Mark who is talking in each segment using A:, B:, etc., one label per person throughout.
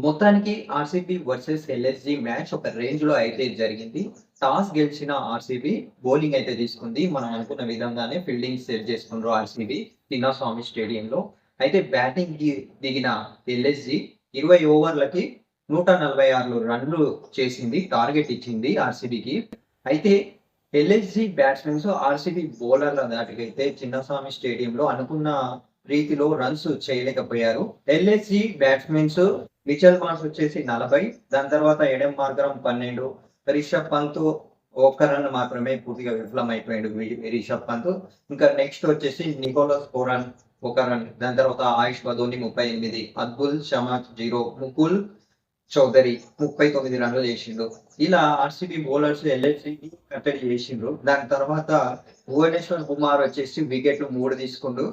A: మొత్తానికి RCB versus LSG match ఒక range లో అయితే జరిగింది. టాస్ గెలిచిన ఆర్సీబీ బౌలింగ్ అయితే తీసుకుంది. మనం అనుకున్న విధంగానే ఫీల్డింగ్ సెట్ చేసుకున్నారు ఆర్సీబీ చిన్నస్వామి స్టేడియంలో. అయితే బ్యాటింగ్ కి దిగిన ఎల్ఎస్జీ 20 ఓవర్లకి 146 రన్లు చేసింది. టార్గెట్ ఇచ్చింది ఆర్సీబీకి. అయితే ఎల్ఎస్జీ బ్యాట్స్మెన్స్ ఆర్సీబీ బౌలర్ల దాటికైతే చిన్నస్వామి స్టేడియంలో అనుకున్న రీతిలో రన్స్ చేయలేకపోయారు. ఎల్ఎస్జీ బ్యాట్స్మెన్స్ మిచెల్ మార్ష్ వచ్చేసి 40, దాని తర్వాత ఎడెన్ మార్కరం 12, రిషబ్ పంత్ ఒక్క రన్ మాత్రమే పూర్తిగా విఫలం అయిపోయాడు రిషబ్ పంత్. ఇంకా నెక్స్ట్ వచ్చేసి నికోలస్ పూరన్ 1 రన్, దాని తర్వాత ఆయుష్ బదోని 38, అద్బుల్ షమాక్ 0, ముకుల్ చౌదరి 39 రన్లు చేసిండు. ఇలా ఆర్సీబీ బౌలర్స్ ఎల్ఎస్జీని కట్టడి చేసిండ్రు. దాని తర్వాత భువనేశ్వర్ కుమార్ వచ్చేసి వికెట్లు 3 తీసుకుండు.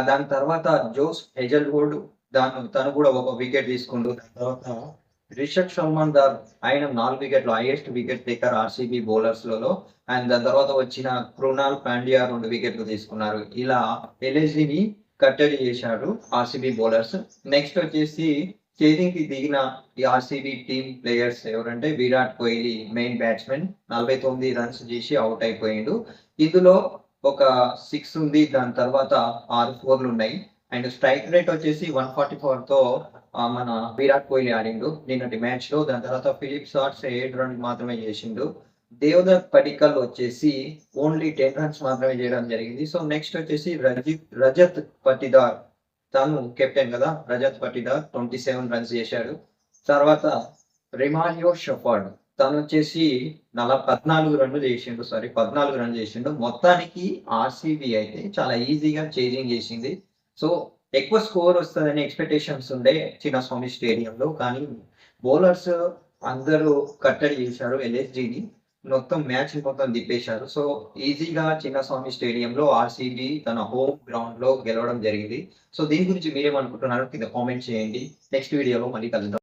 A: దాని తర్వాత జోస్ హెజల్వుడ్ తను కూడా ఒక వికెట్ తీసుకుండు. దాని తర్వాత రిషబ్ శర్మన్ దార్ ఆయన 4 వికెట్లు highest wicket taker RCB bowlers లలో. అండ్ దాని తర్వాత వచ్చిన కృణాల్ పాండ్యా 2 వికెట్లు తీసుకున్నారు. ఇలా ఎల్ఎస్జీని కట్టడి చేశారు ఆర్సీబీ బౌలర్స్. నెక్స్ట్ వచ్చేసి చేజింగ్ కి దిగిన ఈ ఆర్సీబీ టీమ్ ప్లేయర్స్ ఎవరంటే Virat Kohli main batsmen 49 runs చేసి అవుట్ అయిపోయిండు. ఇందులో ఒక 6 ఉంది, దాని తర్వాత 6 4లు ఉన్నాయి. అండ్ స్ట్రైక్ రేట్ వచ్చేసి 144 తో మన విరాట్ కోహ్లీ ఆడిండు నిన్నటి మ్యాచ్ లో. దాని తర్వాత ఫిలిప్ షార్ట్స్ 7 రన్స్ మాత్రమే చేసిండు. దేవదత్ పడిక్కల్ వచ్చేసి ఓన్లీ 10 రన్స్ మాత్రమే చేయడం జరిగింది. సో నెక్స్ట్ వచ్చేసి రజత్ పటిదార్, తను కెప్టెన్ కదా, రజత్ పటిదార్ 27 రన్స్ చేశాడు. తర్వాత రిమాలియో షఫర్డ్ తను వచ్చేసి 14 రన్లు చేసిండు. 14 రన్లు చేసిండు. మొత్తానికి ఆర్సీబీ అయితే చాలా ఈజీగా చేజింగ్ చేసింది. సో ఎక్కువ స్కోర్ వస్తుందని ఎక్స్పెక్టేషన్స్ ఉండే చిన్నస్వామి స్టేడియంలో, కానీ బౌలర్స్ అందరూ కట్టడి చేశారు ఎల్ఎస్జీని. మొత్తం మ్యాచ్ మొత్తం తిప్పేశారు. సో ఈజీగా చిన్నస్వామి స్టేడియంలో ఆర్సీబీ తన హోమ్ గ్రౌండ్ లో గెలవడం జరిగింది. సో దీని గురించి మీరేమనుకుంటున్నారు కింద కామెంట్ చేయండి. నెక్స్ట్ వీడియోలో మళ్ళీ కలుద్దాం.